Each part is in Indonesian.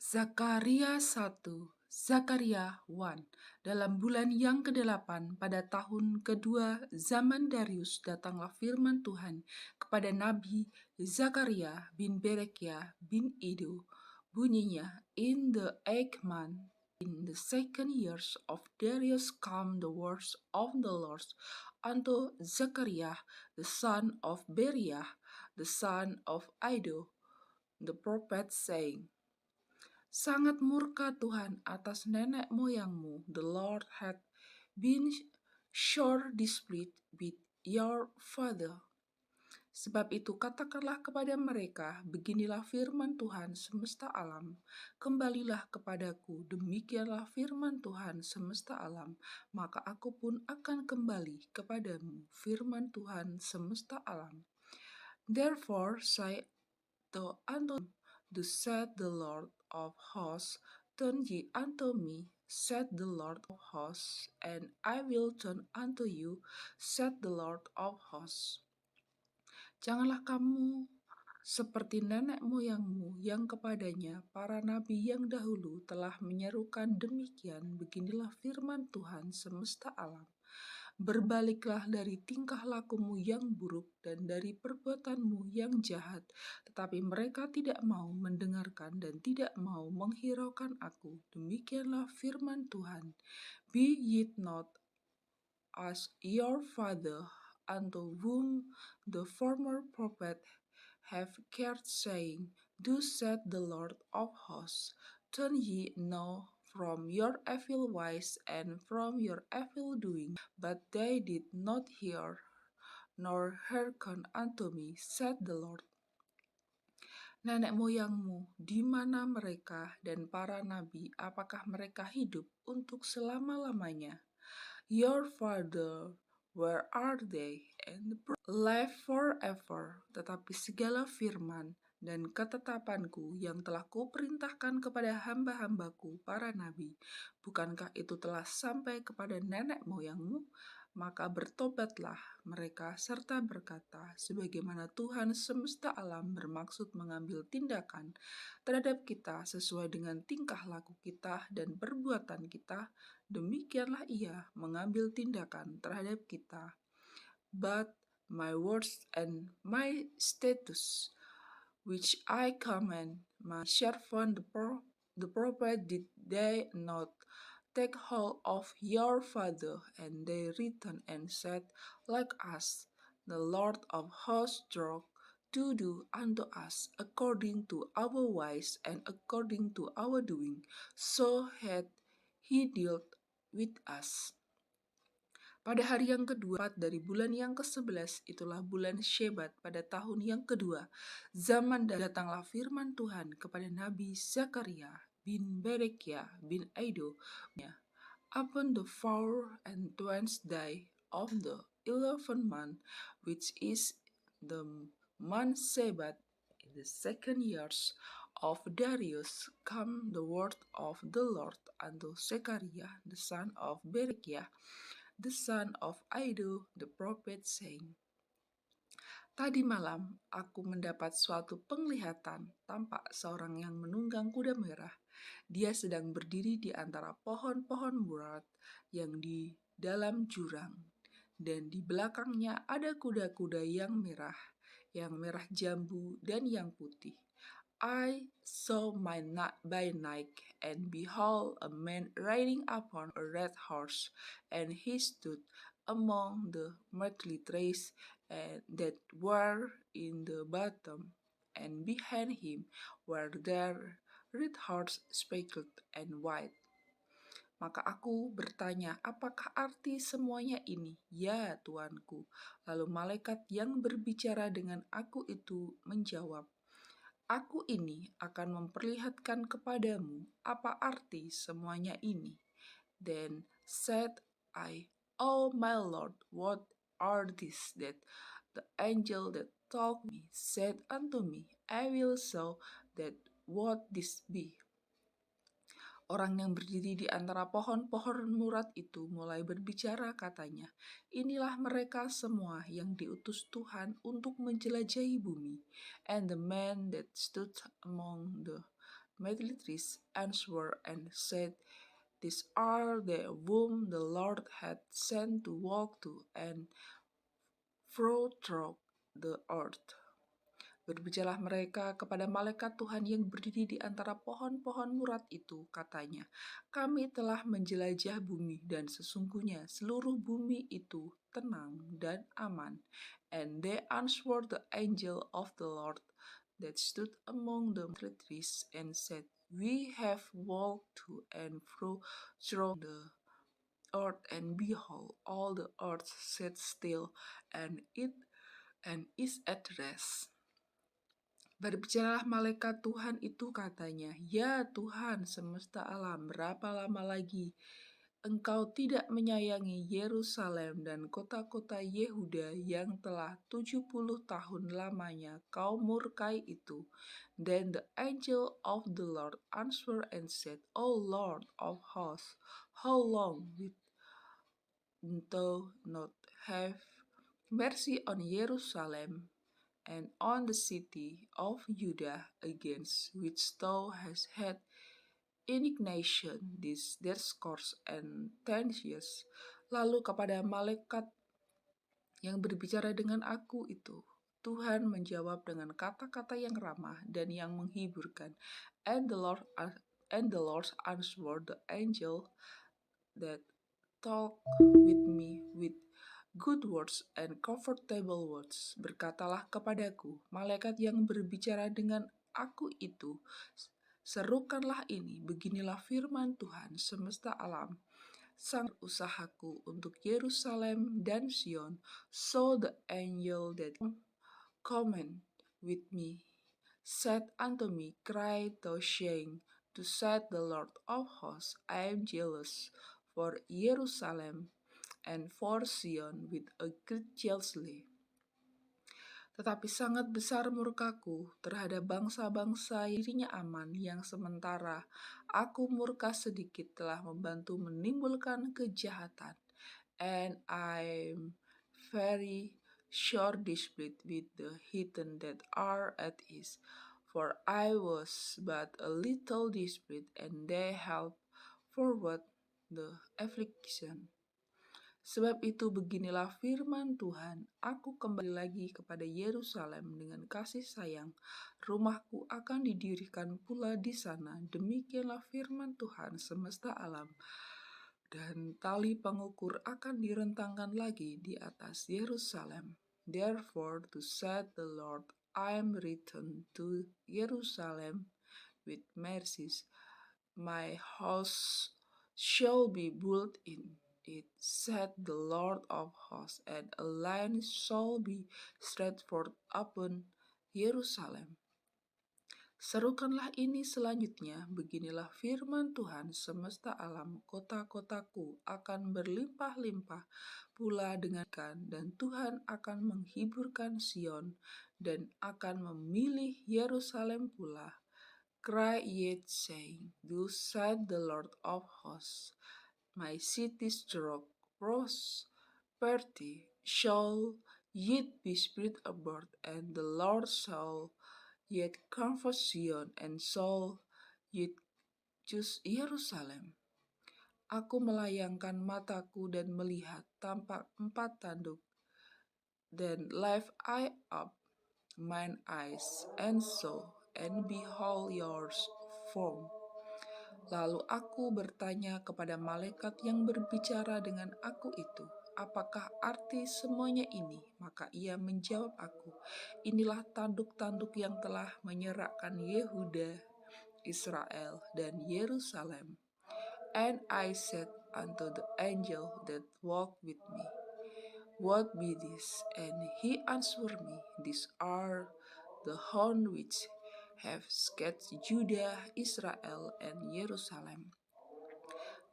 Zakaria 1, Zakaria 1. Dalam bulan yang ke-8 pada tahun kedua zaman Darius datanglah firman Tuhan kepada Nabi Zakaria bin Berekia bin Ido. Bunyinya, in the 8th month, in the 2nd years of Darius come the words of the Lord unto Zechariah the son of Beriah, the son of Iddo, the prophet, saying, Sangat murka Tuhan atas nenek moyangmu. The Lord had been sore displeased with your father. Sebab itu katakanlah kepada mereka, beginilah firman Tuhan semesta alam. Kembalilah kepadaku, demikianlah firman Tuhan semesta alam. Maka aku pun akan kembali kepadamu, firman Tuhan semesta alam. Therefore say unto thus said the Lord of hosts, turn ye unto me, said the Lord of hosts, and I will turn unto you, said the Lord of hosts. Janganlah kamu seperti nenek moyangmu yang kepadanya para nabi yang dahulu telah menyerukan demikian, beginilah firman Tuhan semesta alam. Berbaliklah dari tingkah lakumu yang buruk dan dari perbuatanmu yang jahat. Tetapi mereka tidak mau mendengarkan dan tidak mau menghiraukan aku. Demikianlah firman Tuhan. Be ye not as your father, unto whom the former prophet have cared, saying, Thus said the Lord of hosts, turn ye now from your evil ways and from your evil doing. But they did not hear, nor hearken unto me, said the Lord. Nenek moyangmu, di mana mereka dan para nabi, apakah mereka hidup untuk selama-lamanya? Your father, where are they? And live forever. Tetapi segala firman dan ketetapanku yang telah kuperintahkan kepada hamba-hambaku para nabi, bukankah itu telah sampai kepada nenek moyangmu? Maka bertobatlah mereka serta berkata, sebagaimana Tuhan semesta alam bermaksud mengambil tindakan terhadap kita sesuai dengan tingkah laku kita dan perbuatan kita, demikianlah ia mengambil tindakan terhadap kita. But my words and my statutes, which I command my servant the prophet, did they not take hold of your father? And they returned and said, like us, the Lord of hosts strove to do unto us according to our ways and according to our doing, so had he dealt with us. Pada hari yang kedua dari bulan yang ke-11, itulah bulan Shebat pada tahun yang kedua, zaman datanglah firman Tuhan kepada Nabi Zakaria bin Berekia bin Iddo, upon the 24th day of the 11th month, which is the month Shebat, in the 2nd years of Darius, come the word of the Lord unto Zechariah the son of Berechiah, the son of Iddo, the prophet, saying, Tadi malam aku mendapat suatu penglihatan, tampak seorang yang menunggang kuda merah. Dia sedang berdiri di antara pohon-pohon murad yang di dalam jurang, dan di belakangnya ada kuda-kuda yang merah jambu dan yang putih. I saw by night, and behold, a man riding upon a red horse, and he stood among the myrtle trees that were in the bottom, and behind him were their red horse speckled and white. Maka aku bertanya, apakah arti semuanya ini? Ya, Tuanku. Lalu malaikat yang berbicara dengan aku itu menjawab, Aku ini akan memperlihatkan kepadamu apa arti semuanya ini. Then said I, Oh my Lord, what are these? That the angel that told me said unto me, I will show that what this be. Orang yang berdiri di antara pohon-pohon murad itu mulai berbicara, katanya, Inilah mereka semua yang diutus Tuhan untuk menjelajahi bumi. And the man that stood among the Mephistopheles answered and said, "These are the whom the Lord had sent to walk to and fro through the earth." Berbicaralah mereka kepada malaikat Tuhan yang berdiri di antara pohon-pohon murat itu, katanya, "Kami telah menjelajah bumi, dan sesungguhnya seluruh bumi itu tenang dan aman." And they answered the angel of the Lord that stood among the trees and said, "We have walked to and fro through the earth, and behold, all the earth sat still, and is at rest." Berbicaralah malaikat Tuhan itu, katanya, "Ya Tuhan semesta alam, berapa lama lagi Engkau tidak menyayangi Yerusalem dan kota-kota Yehuda yang telah 70 tahun lamanya Kau murkai itu?" Then the angel of the Lord answered and said, "O Lord of hosts, how long wilt thou not have mercy on Jerusalem and on the city of Judah, against which thou hast had indignation this their scores and 10 years?" Lalu kepada malaikat yang berbicara dengan aku itu, Tuhan menjawab dengan kata-kata yang ramah dan yang menghiburkan. And the Lord answered the angel that talked with me with good words and comfortable words. Berkatalah kepadaku, malaikat yang berbicara dengan aku itu, "Serukanlah ini, beginilah firman Tuhan semesta alam. Sang usahaku untuk Yerusalem dan Sion." So the angel that commanded with me said unto me, "Cry thou saying, to said the Lord of hosts, I am jealous for Jerusalem and for Sion with a great jealousy. Tetapi sangat besar murkaku terhadap bangsa-bangsa dirinya aman, yang sementara aku murka sedikit telah membantu menimbulkan kejahatan. And I am very sure displeased with the heathen that are at ease. For I was but a little displeased, and they helped forward the affliction. Sebab itu beginilah firman Tuhan, aku kembali lagi kepada Yerusalem dengan kasih sayang. Rumahku akan didirikan pula di sana. Demikianlah firman Tuhan semesta alam. Dan tali pengukur akan direntangkan lagi di atas Yerusalem. Therefore to said the Lord, I am returned to Jerusalem with mercies. My house shall be built in it, said the Lord of hosts, and a line shall be stretched forth upon Jerusalem. Serukanlah ini selanjutnya, beginilah firman Tuhan semesta alam, kota-kotaku akan berlimpah-limpah pula dengan ikan, dan Tuhan akan menghiburkan Sion dan akan memilih Yerusalem pula. Cry yet saying, thus said the Lord of hosts, my city's stroke prosperity shall yet be spread abroad, and the Lord shall yet comfort Zion, and shall yet choose Jerusalem. Aku melayangkan mataku dan melihat tampak 4 tanduk. Then lift I up mine eyes, and saw, and behold yours form. Lalu aku bertanya kepada malaikat yang berbicara dengan aku itu, apakah arti semuanya ini? Maka ia menjawab aku, inilah tanduk-tanduk yang telah menyerahkan Yehuda, Israel, dan Yerusalem. And I said unto the angel that walked with me, what be this? And he answered me, these are the horn which have scattered Judah, Israel, and Jerusalem.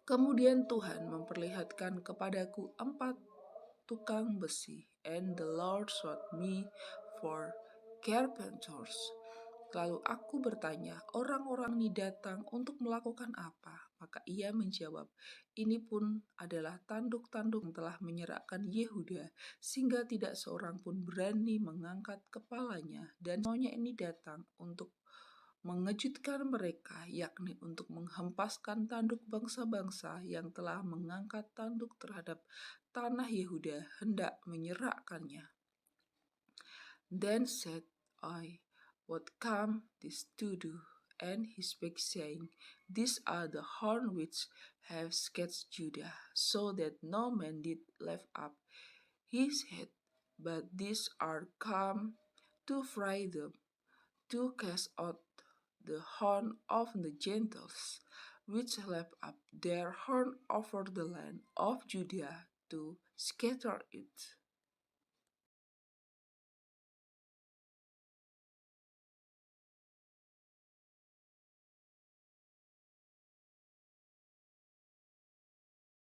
Kemudian Tuhan memperlihatkan kepadaku 4 tukang besi, and the Lord showed me 4 carpenters. Lalu aku bertanya, orang-orang ini datang untuk melakukan apa? Maka ia menjawab, ini pun adalah tanduk-tanduk yang telah menyerahkan Yehuda, sehingga tidak seorang pun berani mengangkat kepalanya. Dan semuanya ini datang untuk mengejutkan mereka, yakni untuk menghempaskan tanduk bangsa-bangsa yang telah mengangkat tanduk terhadap tanah Yehuda hendak menyerahkannya. Then said I, what come this to do? And he spake, saying, These are the horn which have scattered Judah, so that no man did lift up his head, but these are come to fry them, to cast out the horn of the Gentiles, which lift up their horn over the land of Judah, to scatter it.